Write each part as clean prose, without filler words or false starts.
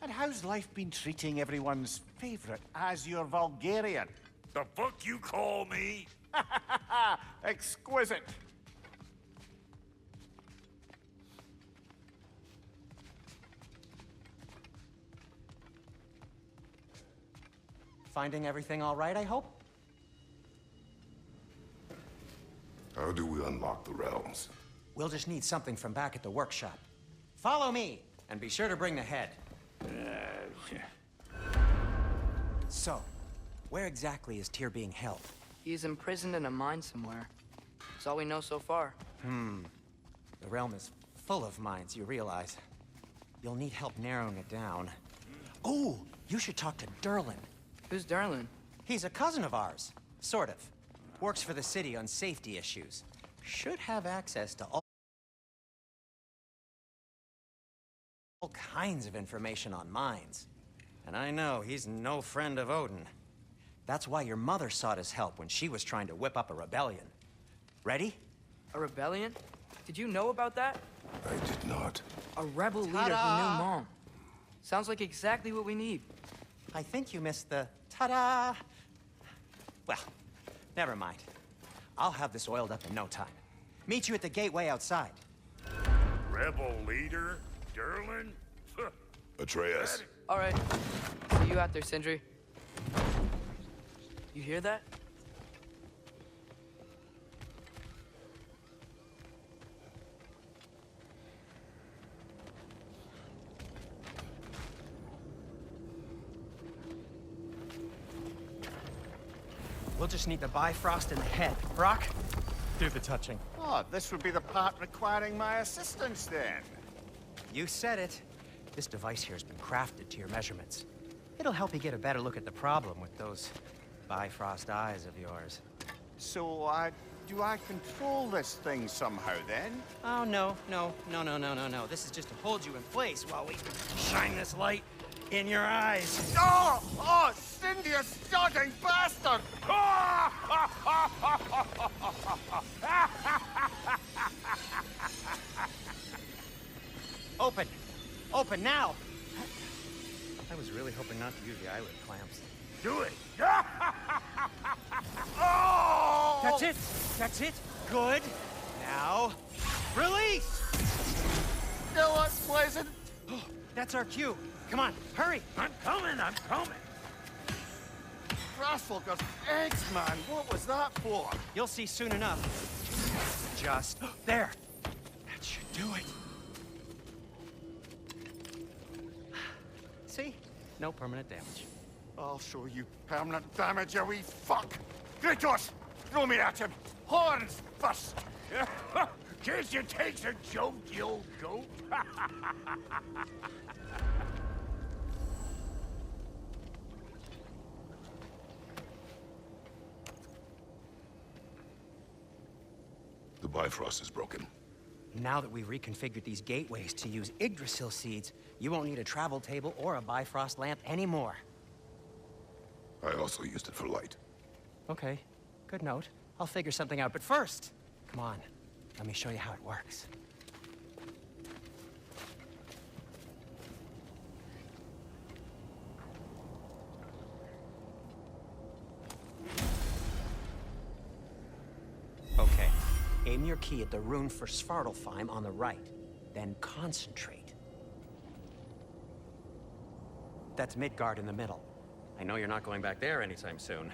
And how's life been treating everyone's favorite Azure Vulgarian? The fuck you call me? Exquisite. Finding everything all right, I hope? How do we unlock the realms? We'll just need something from back at the workshop. Follow me, and be sure to bring the head. So, where exactly is Tyr being held? He's imprisoned in a mine somewhere. That's all we know so far. The realm is full of mines, you realize. You'll need help narrowing it down. Oh, you should talk to Durlin. Who's Darlin? He's a cousin of ours, sort of. Works for the city on safety issues. Should have access to all kinds of information on mines. And I know he's no friend of Odin. That's why your mother sought his help when she was trying to whip up a rebellion. Ready? A rebellion? Did you know about that? I did not. A rebel leader who knew Mom. Sounds like exactly what we need. I think you missed the ta-da. Well, never mind. I'll have this oiled up in no time. Meet you at the gateway outside. Rebel leader? Derlin? Atreus. All right. See you out there, Sindri. You hear that? We'll just need the Bifrost in the head. Brock, do the touching. Oh, this would be the part requiring my assistance then. You said it. This device here has been crafted to your measurements. It'll help you get a better look at the problem with those Bifrost eyes of yours. So, do I control this thing somehow then? Oh, no. This is just to hold you in place while we shine this light in your eyes. Oh! Oh, Cindy, you stunning bastard! Open! Open now! I was really hoping not to use the eyelid clamps. Do it! Oh! That's it! That's it! Good! Now, release! No, that's pleasant. That's our cue. Come on, hurry! I'm coming! Grassfalker's eggs, man. What was that for? You'll see soon enough. Just there. That should do it. See? No permanent damage. I'll show you permanent damage, you wee fuck. Kratos, throw me at him. Horns first. Can't you take a joke, you old goat? The Bifrost is broken. Now that we've reconfigured these gateways to use Yggdrasil seeds, you won't need a travel table or a Bifrost lamp anymore. I also used it for light. Okay, good note. I'll figure something out, but first, come on, let me show you how it works. Okay, aim your key at the rune for Svartalfheim on the right, then concentrate. That's Midgard in the middle. I know you're not going back there anytime soon.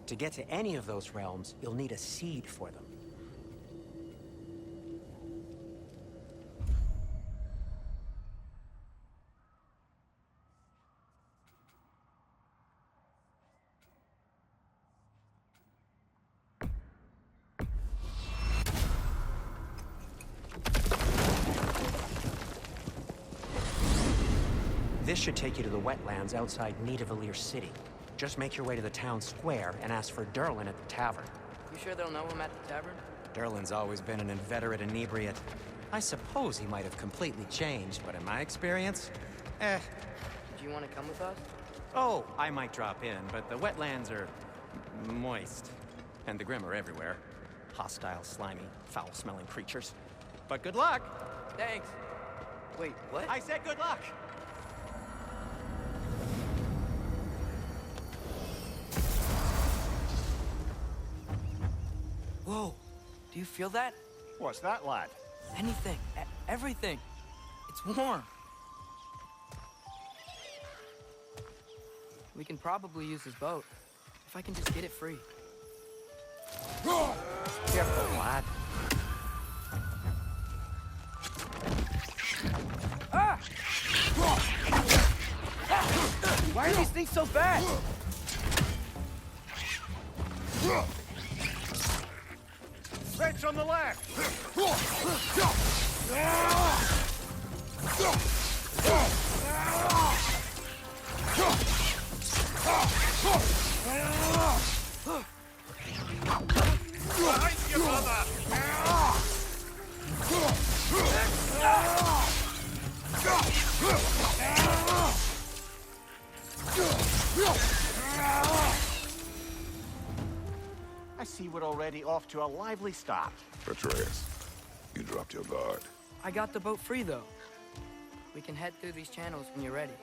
To get to any of those realms, you'll need a seed for them. This should take you to the wetlands outside Nidavellir City. Just make your way to the town square and ask for Durlin at the tavern. You sure they'll know him at the tavern? Durlin's always been an inveterate inebriate. I suppose he might have completely changed, but in my experience, Do you want to come with us? Oh, I might drop in, but the wetlands are moist. And the Grim are everywhere. Hostile, slimy, foul-smelling creatures. But good luck! Thanks. Wait, what? I said good luck! Whoa, do you feel that? What's that, lad? Anything, everything. It's warm. We can probably use his boat, if I can just get it free. Careful, lad. Ah! Why are these things so fast? Threats on the left! Behind you, brother! I see we're already off to a lively start. Atreus, you dropped your guard. I got the boat free, though. We can head through these channels when you're ready.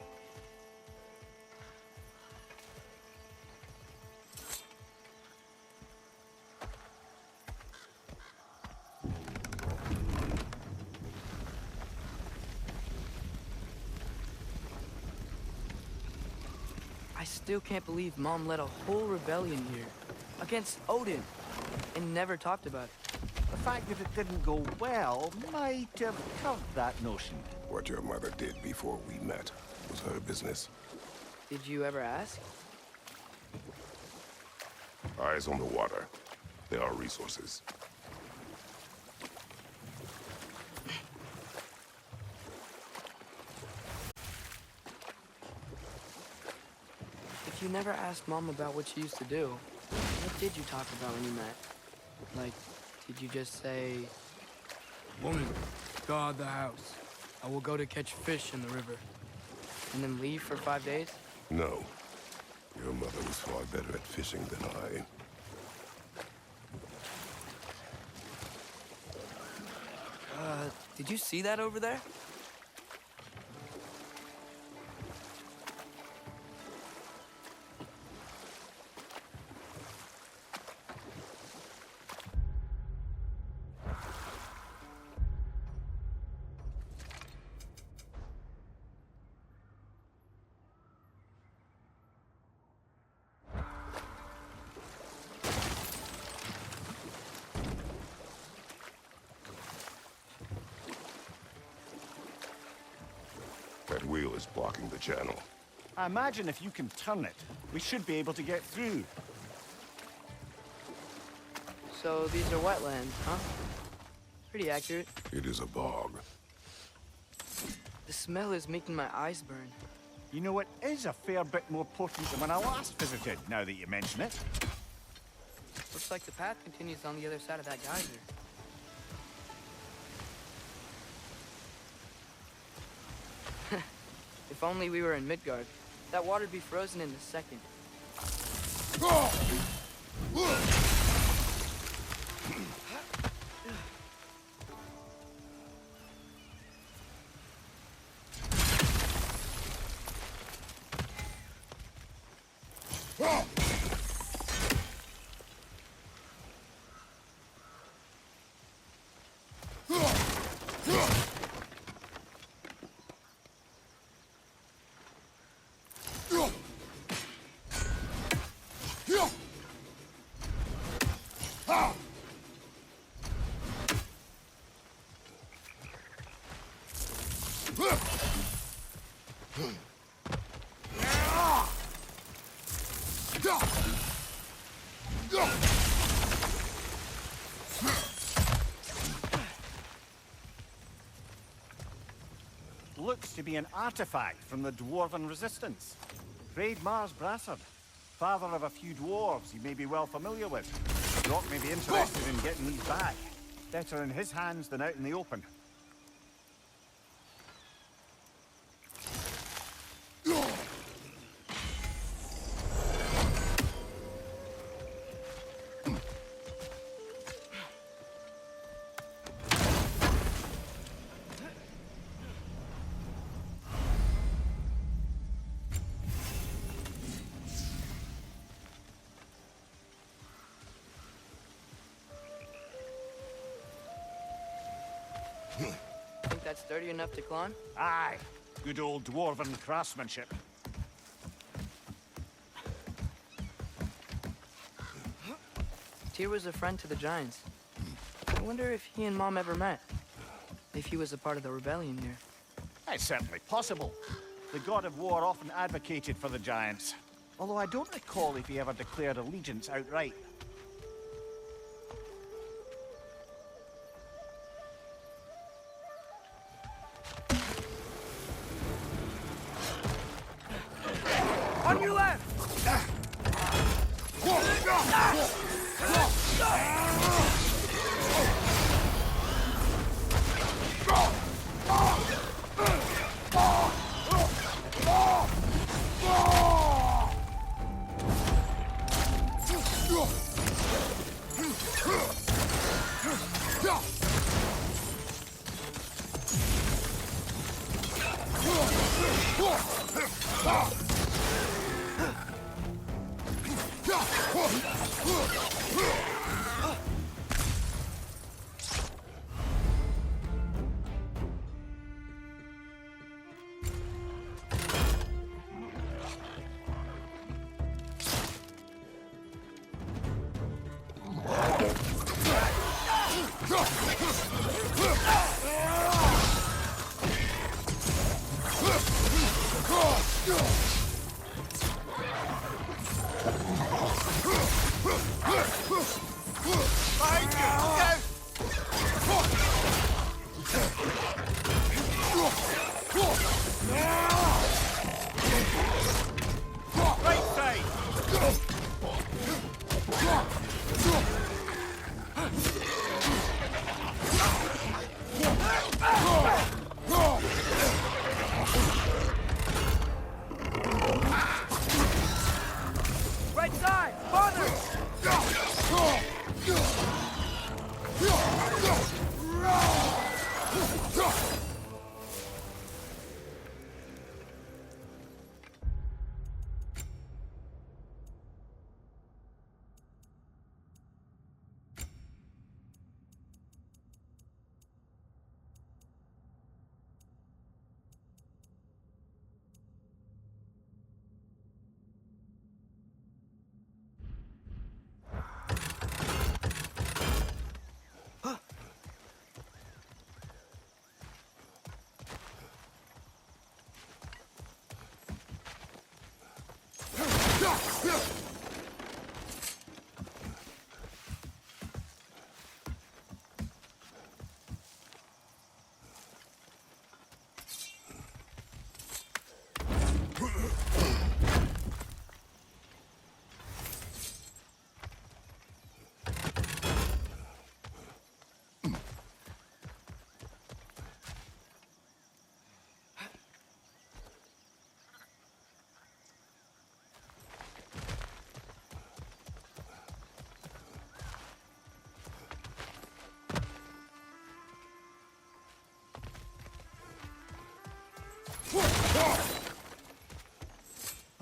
I still can't believe Mom led a whole rebellion here. Against Odin. And never talked about it. The fact that it didn't go well might have curved that notion. What your mother did before we met was her business. Did you ever ask? Eyes on the water. There are resources. If you never asked Mom about what she used to do, what did you talk about when you met? Like, did you just say, "Woman, guard the house. I will go to catch fish in the river." And then leave for 5 days? No. Your mother was far better at fishing than I. Did you see that over there? That wheel is blocking the channel. I imagine if you can turn it, we should be able to get through. So these are wetlands, huh? Pretty accurate. It is a bog. The smell is making my eyes burn. You know, it is a fair bit more potent than when I last visited, now that you mention it. Looks like the path continues on the other side of that geyser. If only we were in Midgard. That water'd be frozen in a second. Looks to be an artifact from the Dwarven Resistance. Raid Mars Brassard, father of a few dwarves you may be well familiar with. Doc may be interested in getting these back. Better in his hands than out in the open. Think that's sturdy enough to climb? Aye. Good old dwarven craftsmanship. Tyr was a friend to the Giants. I wonder if he and Mom ever met. If he was a part of the rebellion here. It's certainly possible. The god of war often advocated for the Giants. Although I don't recall if he ever declared allegiance outright. On your left! Right side! Farther!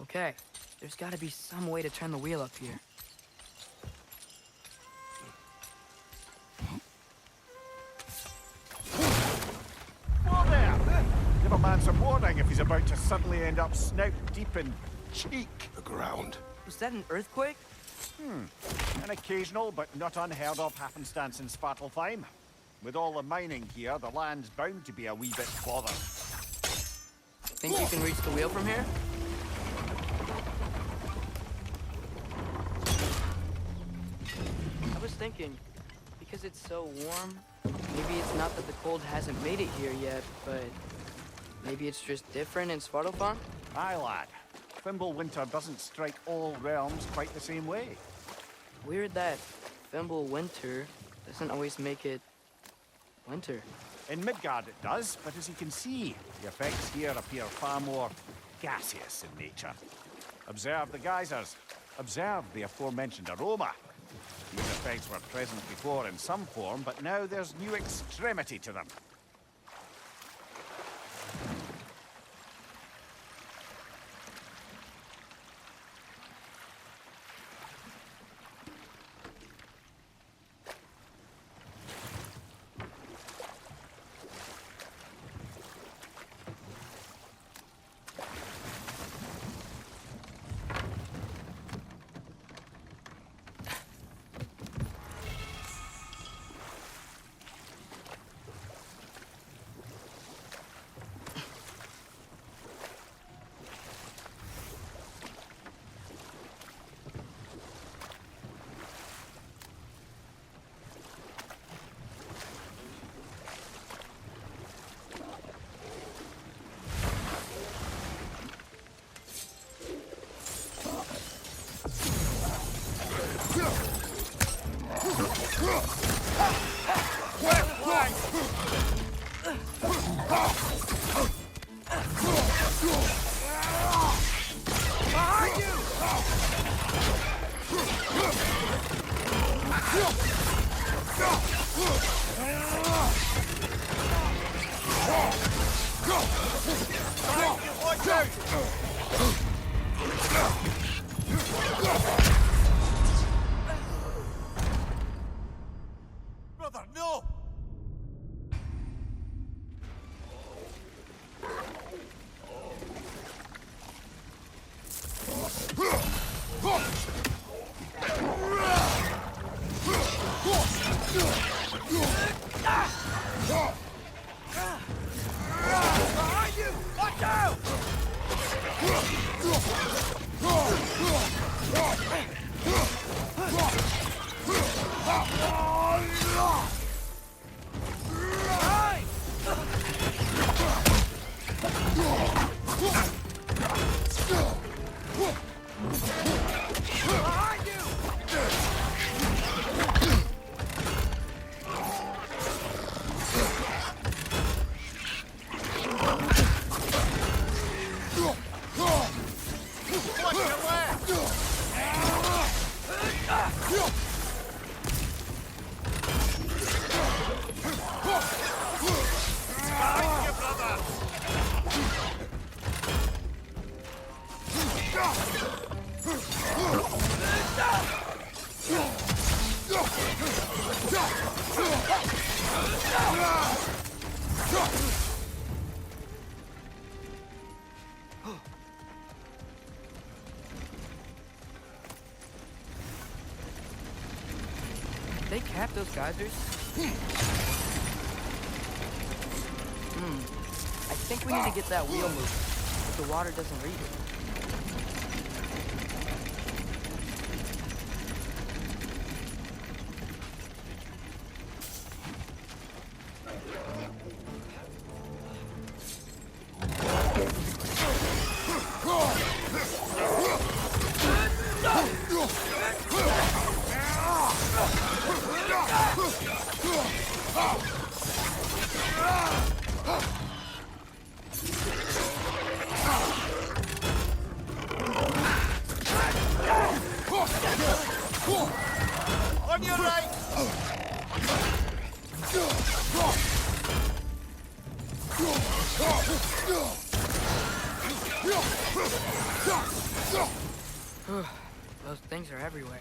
Okay, there's gotta be some way to turn the wheel up here. Whoa there! Give a man some warning if he's about to suddenly end up snout deep in cheek. The ground. Was that an earthquake? An occasional but not unheard of happenstance in Svartalfheim. With all the mining here, the land's bound to be a wee bit bothered. Think you can reach the wheel from here? I was thinking, because it's so warm, maybe it's not that the cold hasn't made it here yet, but maybe it's just different in Svartalfheim? Aye, lad. Thimble winter doesn't strike all realms quite the same way. Weird that Thimble winter doesn't always make it winter. In Midgard it does, but as you can see, the effects here appear far more gaseous in nature. Observe the geysers. Observe the aforementioned aroma. These effects were present before in some form, but now there's new extremity to them. Watch out! Brother, no! Behind you! Watch out! Behind you! Watch your left! Behind you, brother! They cap those geysers? I think we need to get that wheel moving, but the water doesn't read it. On your right! Those things are everywhere.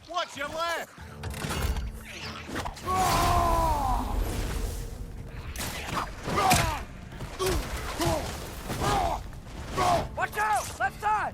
Watch your left! Watch out! Left side!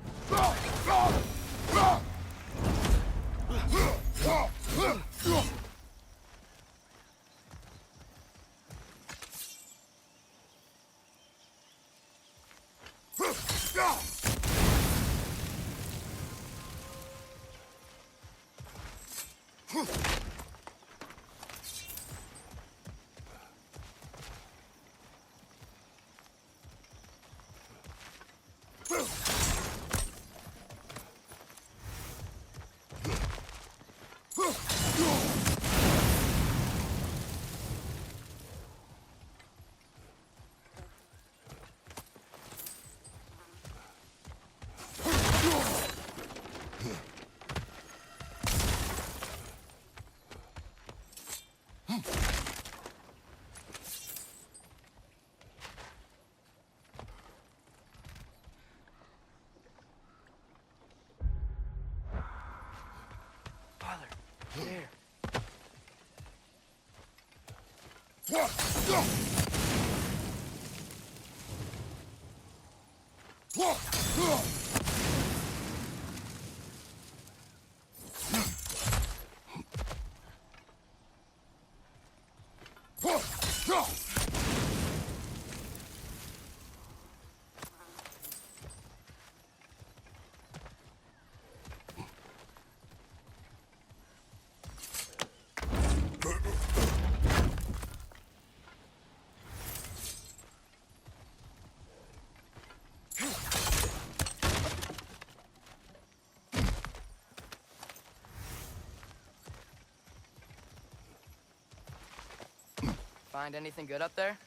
Father, there. Find anything good up there?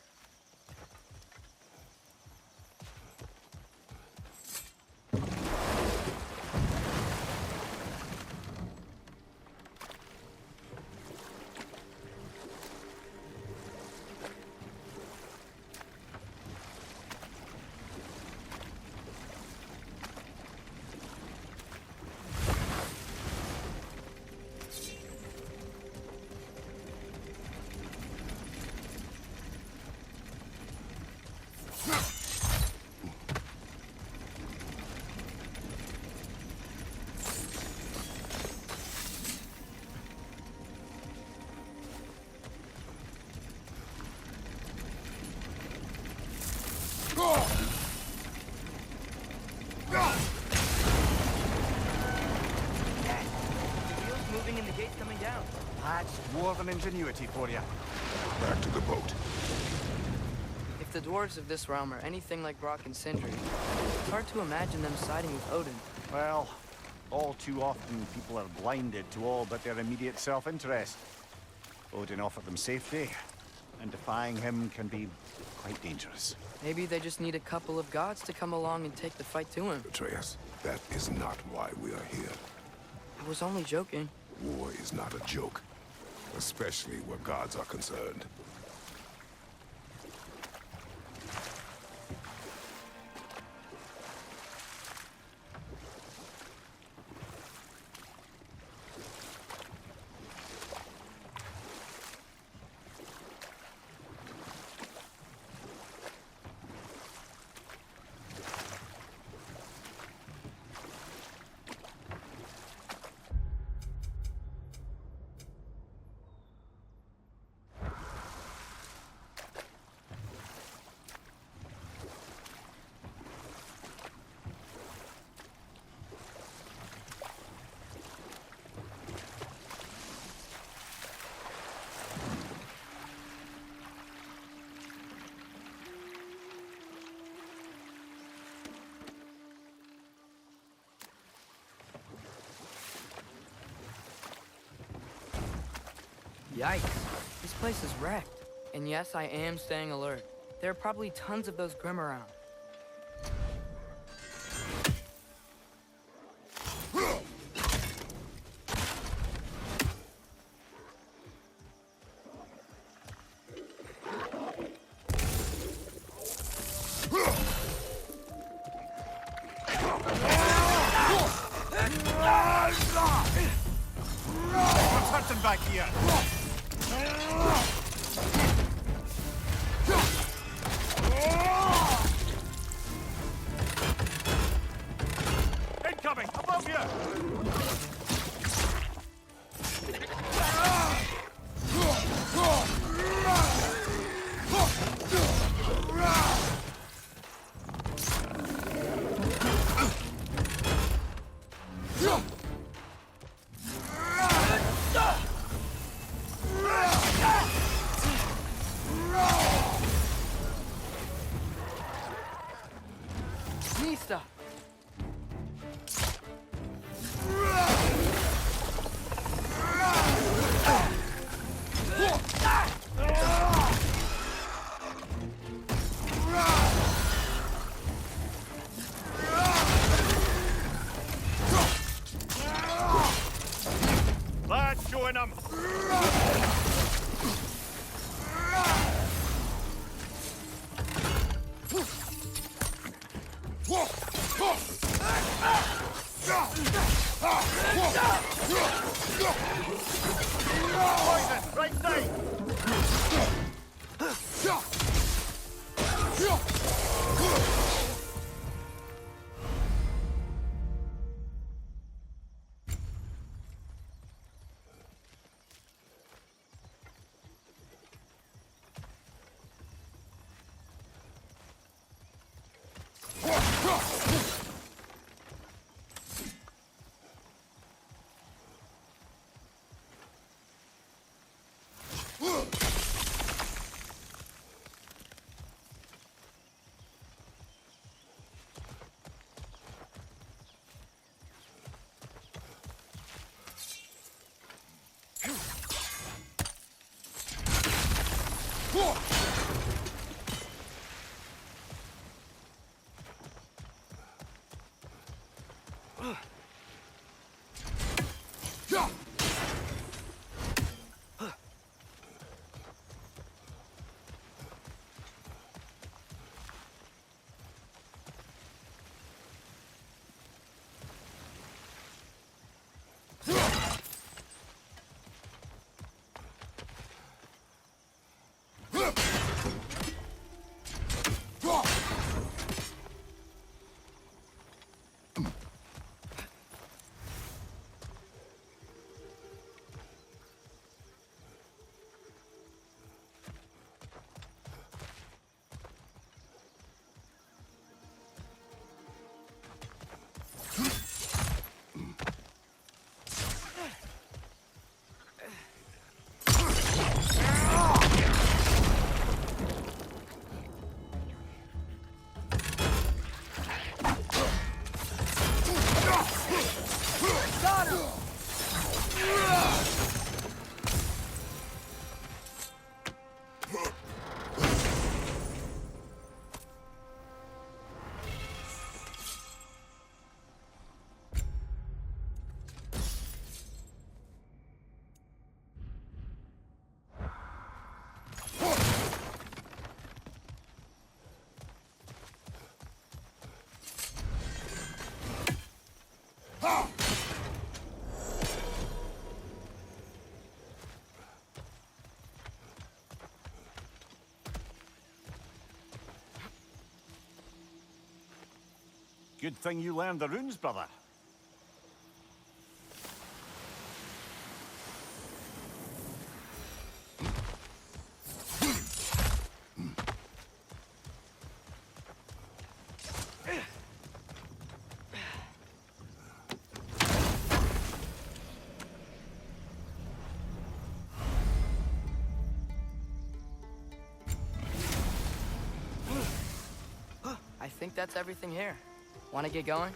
Moving and the gate's coming down. That's dwarven ingenuity for you. Back to the boat. If the dwarves of this realm are anything like Brock and Sindri, it's hard to imagine them siding with Odin. Well, all too often people are blinded to all but their immediate self-interest. Odin offered them safety, and defying him can be quite dangerous. Maybe they just need a couple of gods to come along and take the fight to him. Atreus, that is not why we are here. I was only joking. War is not a joke, especially where gods are concerned. Yikes. This place is wrecked. And yes, I am staying alert. There are probably tons of those Grim around. What's hurting back here? Incoming! Above you! vista! Lads, join them! Poison, right side! Good thing you learned the runes, brother. I think that's everything here. Want to get going?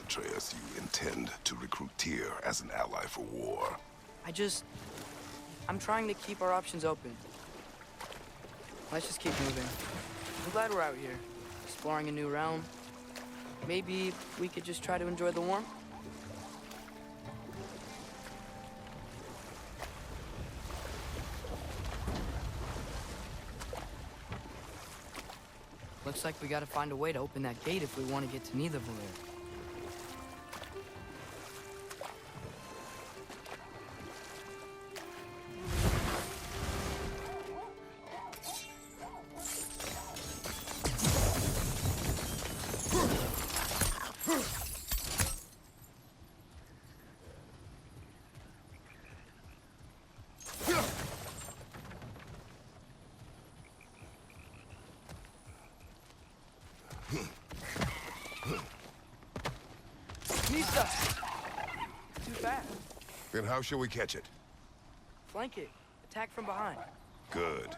Atreus, you intend to recruit Tyr as an ally for war. I'm trying to keep our options open. Let's just keep moving. I'm glad we're out here, exploring a new realm. Maybe we could just try to enjoy the warmth? Looks like we gotta find a way to open that gate if we want to get to Nidavellir. Nisa! Too fast. Then how shall we catch it? Flank it. Attack from behind. Good.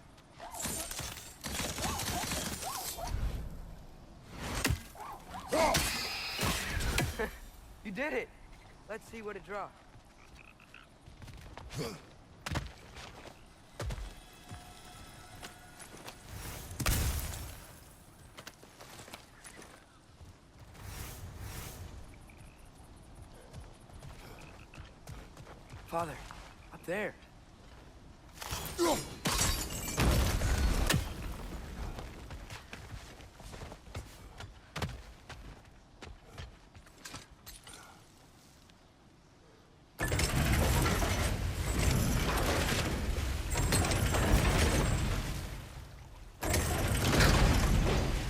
You did it! Let's see what it draws. Father, up there.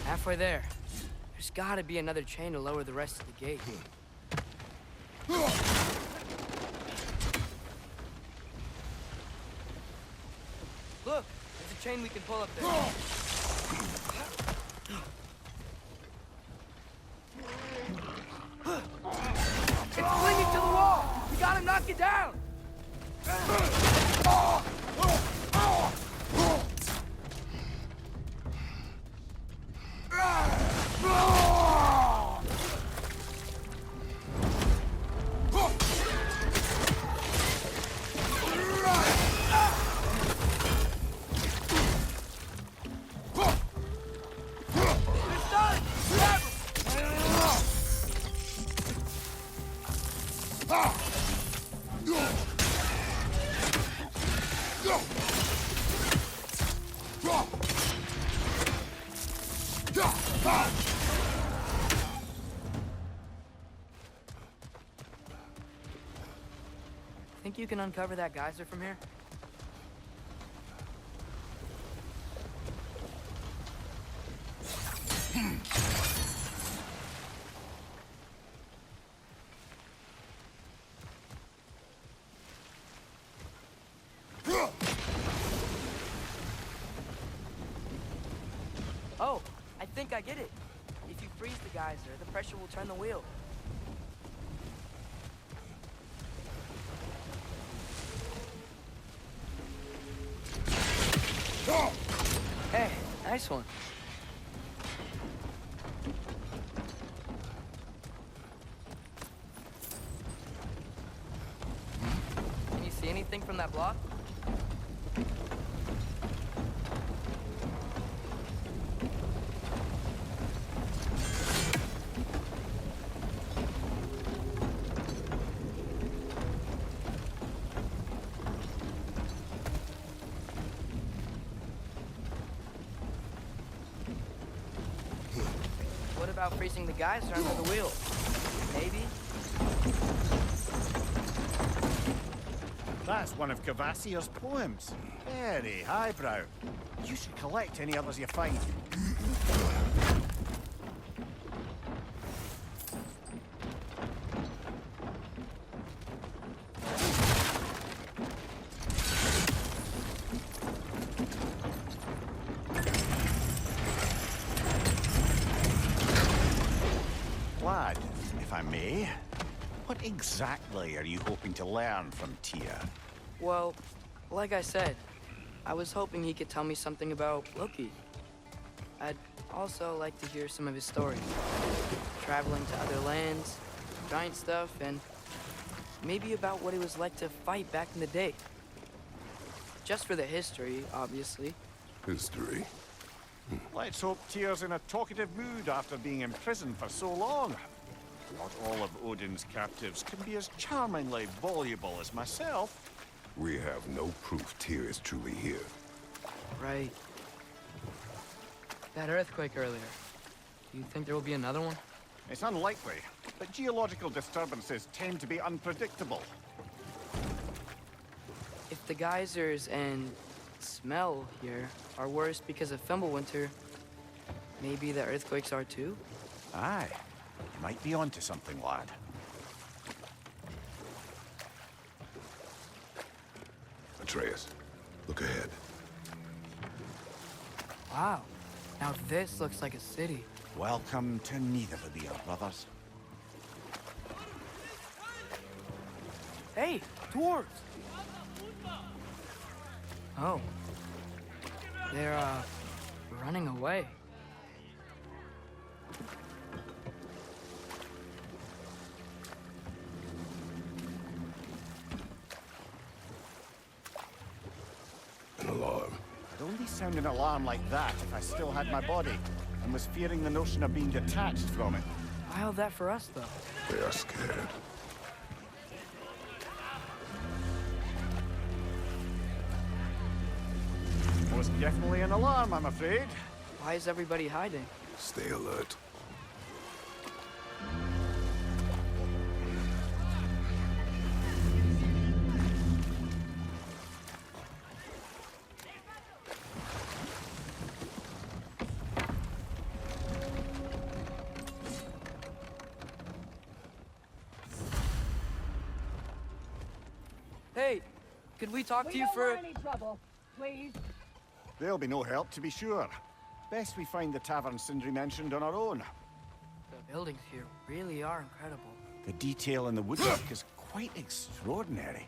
Halfway there. There's gotta be another chain to lower the rest of the gate. Look, there's a chain we can pull up there. It's clinging to the wall! We gotta knock it down! It's done! Grab him! Think you can uncover that geyser from here? Oh, I think I get it. If you freeze the geyser, the pressure will turn the wheel. Hey, nice one. Can you see anything from that block? What about freezing the geyser under the wheel? Maybe? That's one of Cavassier's poems. Very highbrow. You should collect any others you find. Lad, if I may, what exactly are you hoping to learn from Tyr? Well, like I said, I was hoping he could tell me something about Loki. I'd also like to hear some of his stories. Traveling to other lands, giant stuff, and maybe about what it was like to fight back in the day. Just for the history, obviously. History. Let's hope Tyr's in a talkative mood after being in prison for so long. Not all of Odin's captives can be as charmingly voluble as myself. We have no proof Tyr is truly here. Right. That earthquake earlier. Do you think there will be another one? It's unlikely, but geological disturbances tend to be unpredictable. If the geysers and smell here are worse because of Fimbulwinter, maybe the earthquakes are too? Aye, you might be onto something, lad. Atreus, look ahead. Wow, Now this looks like a city. Welcome to Nidavellir, brothers. Hey, dwarves! Oh. They're, running away. An alarm. I'd only sound an alarm like that if I still had my body, and was fearing the notion of being detached from it. Why held that for us, though? They are scared. Was definitely an alarm, I'm afraid. Why is everybody hiding? Stay alert. Hey, could we talk to We you don't for... want any trouble, please. There'll be no help, to be sure. Best we find the tavern Sindri mentioned on our own. The buildings here really are incredible. The detail in the woodwork is quite extraordinary.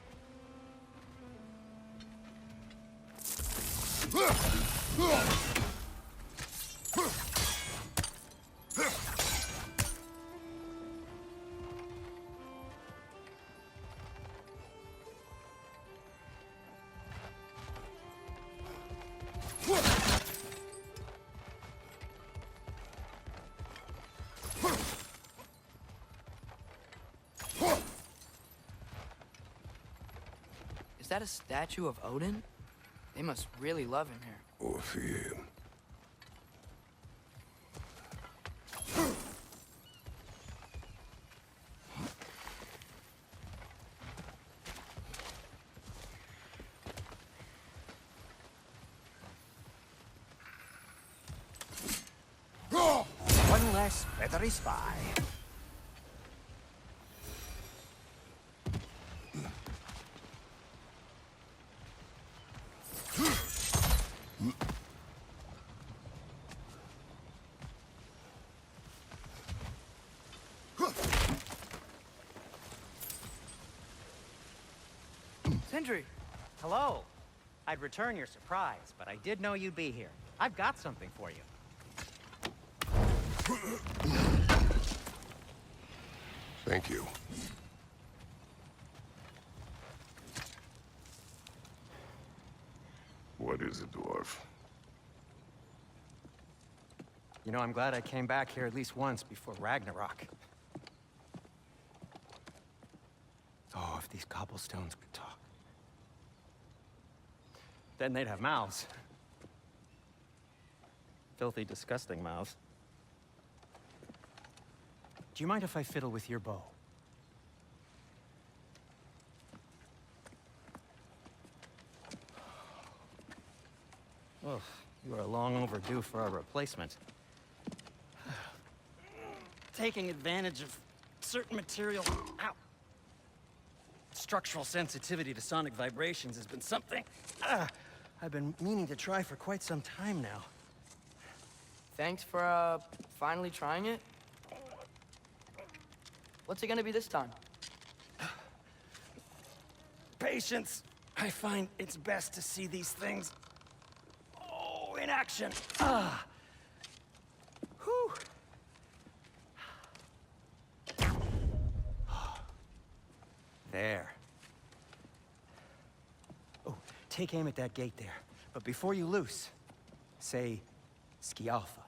Is that a statue of Odin? They must really love him here. Or fear him. One less feathery spy. Sindri! Hello. I'd return your surprise, but I did know you'd be here. I've got something for you. Thank you. What is it, dwarf? You know, I'm glad I came back here at least once before Ragnarok. Oh, if these cobblestones could talk. Then they'd have mouths. Filthy, disgusting mouths. Do you mind if I fiddle with your bow? Oh, you are long overdue for a replacement. Taking advantage of certain material. Ow. Structural sensitivity to sonic vibrations has been something I've been meaning to try for quite some time now. Thanks for, finally trying it. What's it gonna be this time? Patience. I find it's best to see these things, in action. Ah. Whew. There. Oh, take aim at that gate there. But before you loose, say, Skialfa.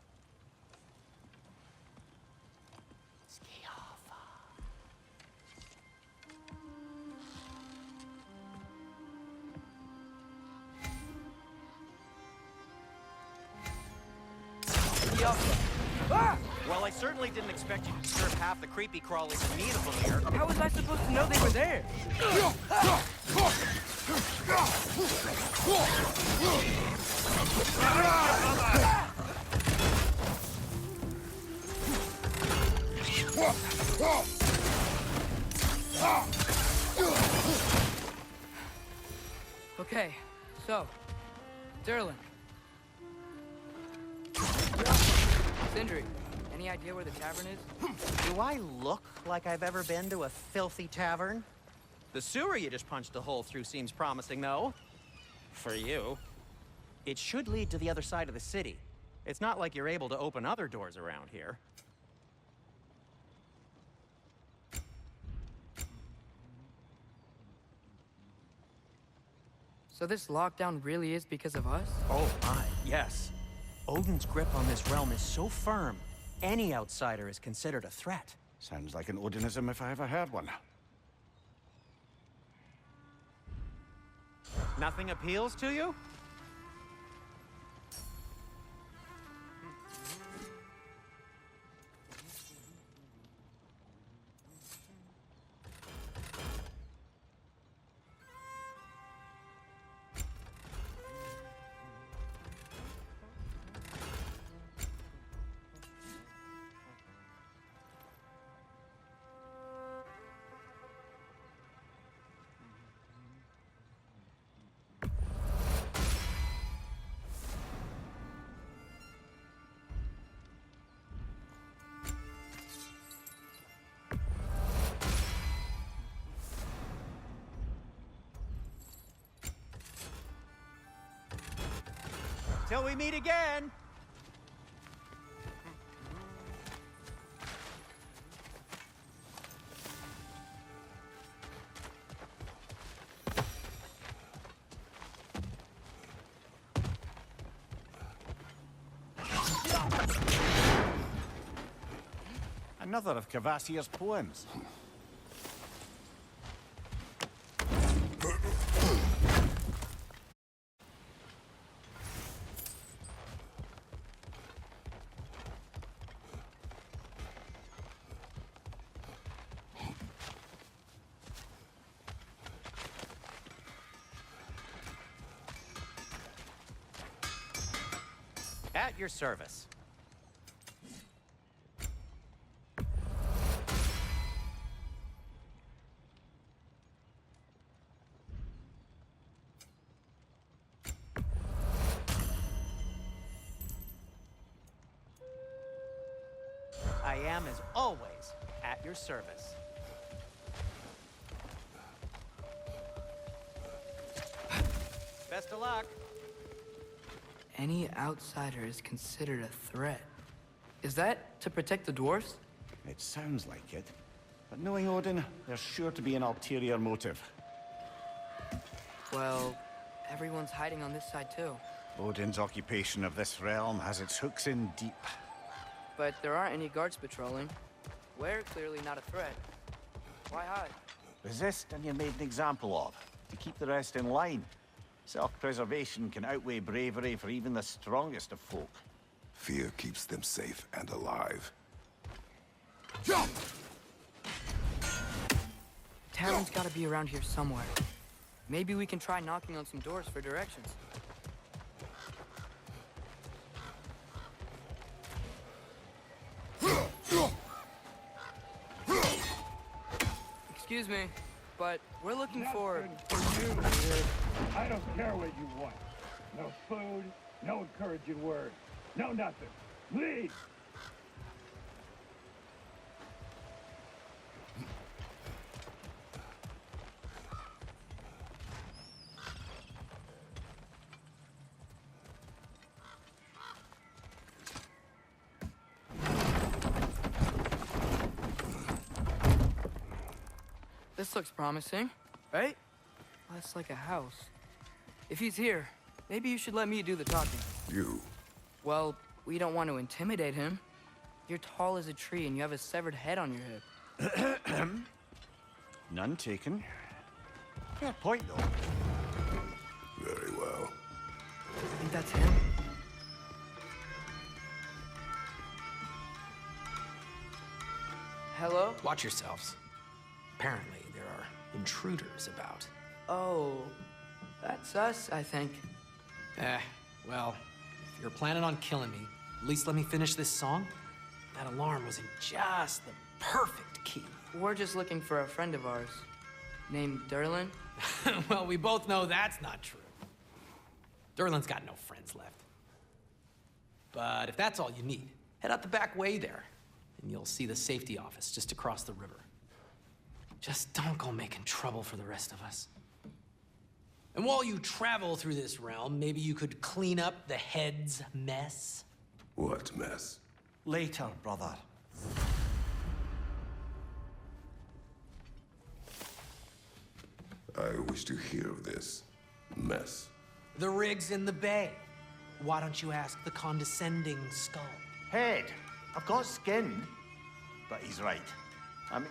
Skialfa. Ah! Well, I certainly didn't expect you to disturb half the creepy crawlies in Nidavellir. How was I supposed to know they were there? Okay, so, Durlin. Sindri, any idea where the tavern is? Do I look like I've ever been to a filthy tavern? The sewer you just punched a hole through seems promising, though. For you. It should lead to the other side of the city. It's not like you're able to open other doors around here. So this lockdown really is because of us? Oh my, yes. Odin's grip on this realm is so firm, any outsider is considered a threat. Sounds like an Odinism if I ever heard one. Nothing appeals to you? Till we meet again! Another of Kvasir's poems. At your service. I am, as always, at your service. Best of luck. Any outsider is considered a threat. Is that to protect the dwarves? It sounds like it. But knowing Odin, there's sure to be an ulterior motive. Well, everyone's hiding on this side too. Odin's occupation of this realm has its hooks in deep. But there aren't any guards patrolling. We're clearly not a threat. Why hide? Resist and you're made an example of, to keep the rest in line. Self-preservation can outweigh bravery for even the strongest of folk. Fear keeps them safe and alive. Tavern's gotta be around here somewhere. Maybe we can try knocking on some doors for directions. Excuse me, but we're looking for... I don't care what you want. No food, no encouraging words, no nothing. Leave! This looks promising, right? That's like a house. If he's here, maybe you should let me do the talking. You. Well, we don't want to intimidate him. You're tall as a tree and you have a severed head on your hip. None taken. Fair point, though. Very well. I think that's him. Hello? Watch yourselves. Apparently, there are intruders about. Oh, that's us, I think. Well, if you're planning on killing me, at least let me finish this song. That alarm was in just the perfect key. We're just looking for a friend of ours, named Durlin. Well, we both know that's not true. Durlin's got no friends left. But if that's all you need, Head out the back way there, and you'll see the safety office just across the river. Just don't go making trouble for the rest of us. And while you travel through this realm, maybe you could clean up the head's mess? What mess? Later, brother. I wish to hear of this mess. The rig's in the bay. Why don't you ask the condescending skull? Head, I've got skin. But he's right. I mean...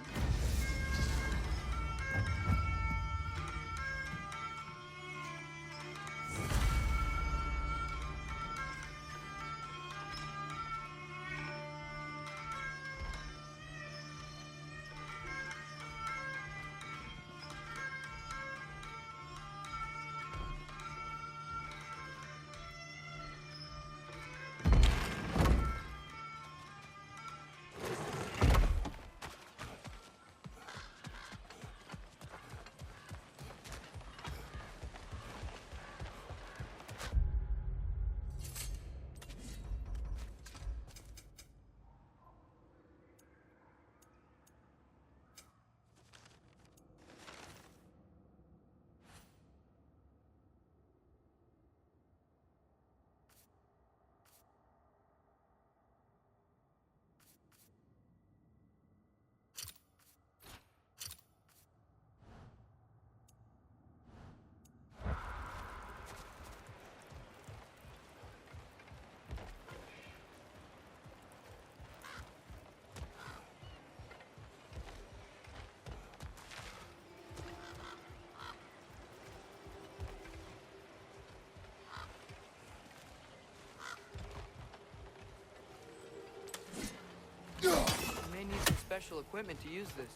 You may need some special equipment to use this.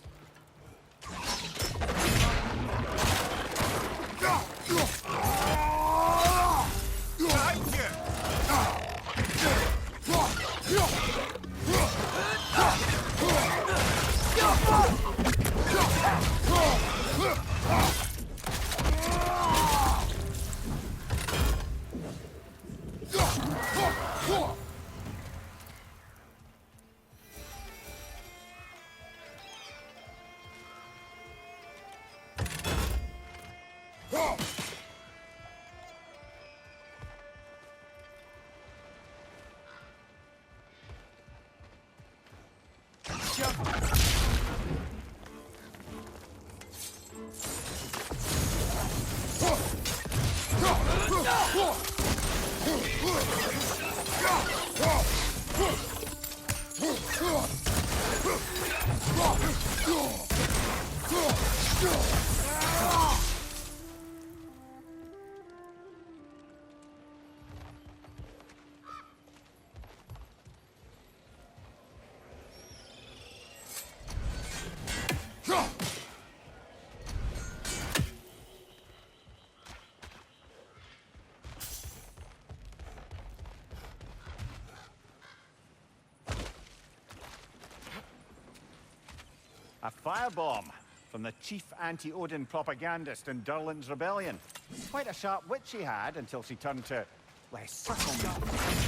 A firebomb from the chief anti-Odin propagandist in Durlin's rebellion. Quite a sharp wit she had until she turned to less subtle methods.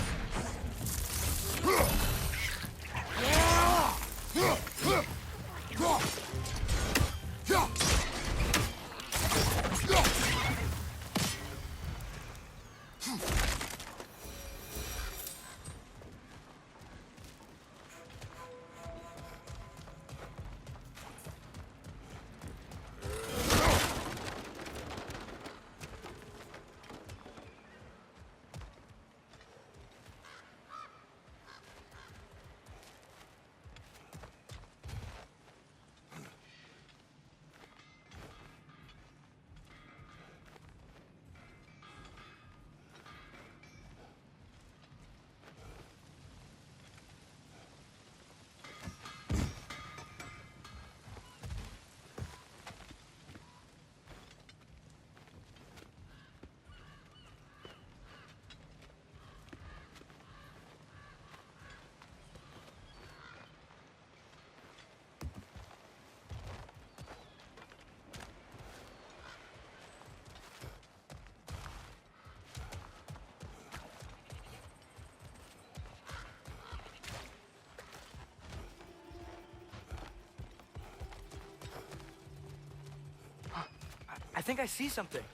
think I see something.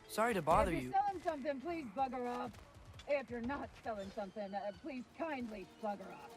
Sorry to bother If you. you're selling something, please bugger off. If you're not selling something, please kindly bugger off.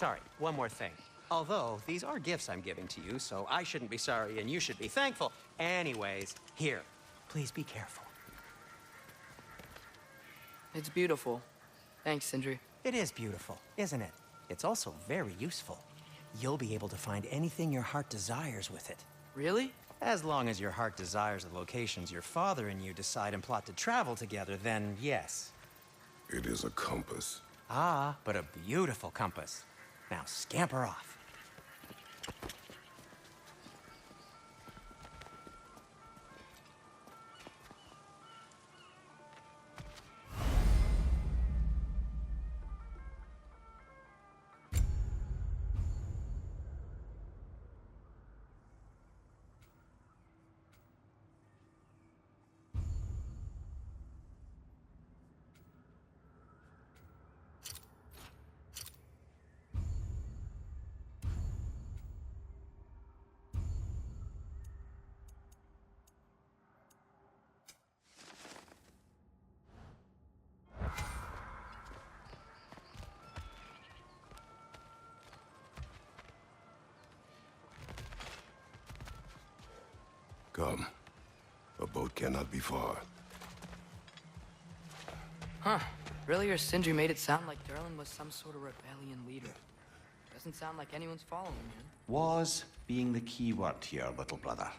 Sorry, one more thing. Although, these are gifts I'm giving to you, so I shouldn't be sorry and you should be thankful. Anyways, here, please be careful. It's beautiful. Thanks, Sindri. It is beautiful, isn't it? It's also very useful. You'll be able to find anything your heart desires with it. Really? As long as your heart desires the locations your father and you decide and plot to travel together, then yes. It is a compass. Ah, but a beautiful compass. Now scamper off. Come. A boat cannot be far. Huh. Earlier, Sindri made it sound like Durlin was some sort of rebellion leader. Doesn't sound like anyone's following him. Was being the key word here, little brother.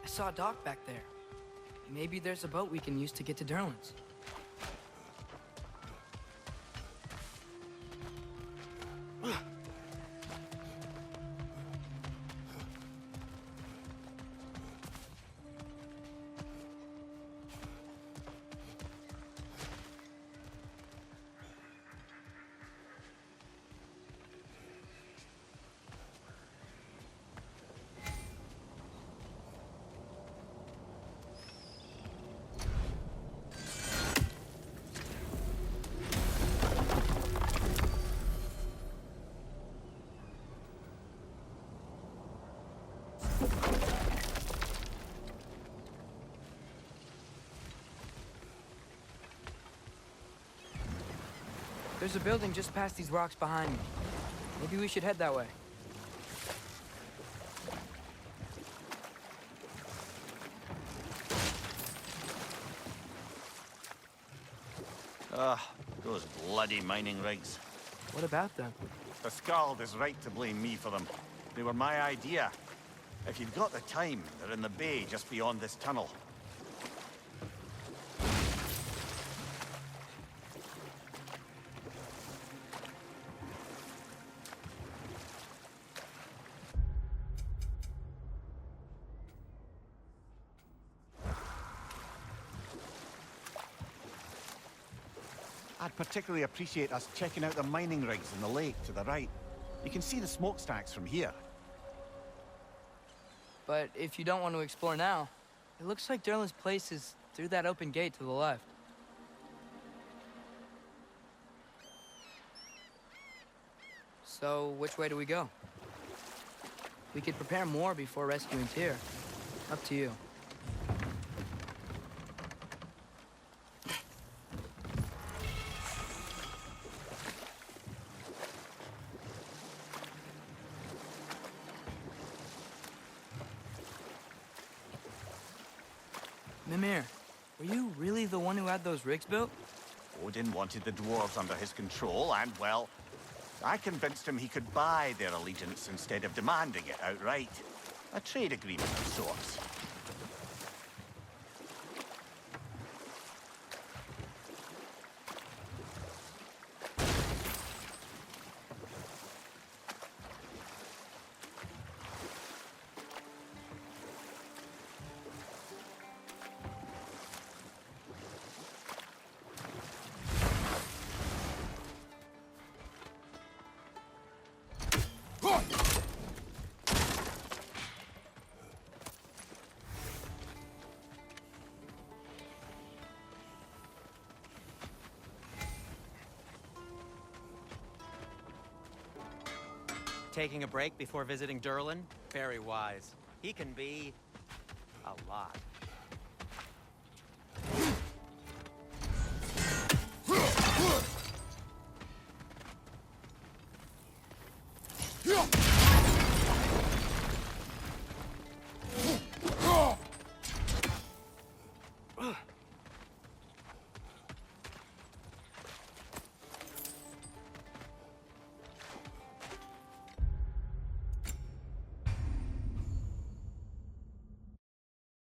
I saw a dock back there. Maybe there's a boat we can use to get to Durlin's. There's a building just past these rocks behind me. Maybe we should head that way. Those bloody mining rigs. What about them? The Skald is right to blame me for them. They were my idea. If you've got the time, they're in the bay just beyond this tunnel. I'd particularly appreciate us checking out the mining rigs in the lake to the right. You can see the smokestacks from here. But if you don't want to explore now, it looks like Derlin's place is through that open gate to the left. So, which way do we go? We could prepare more before rescuing Tyr. Up to you. Mimir, were you really the one who had those rigs built? Odin wanted the dwarves under his control, and, well, I convinced him he could buy their allegiance instead of demanding it outright. A trade agreement of sorts. Taking a break before visiting Derlin? Very wise. He can be a lot. Ugh.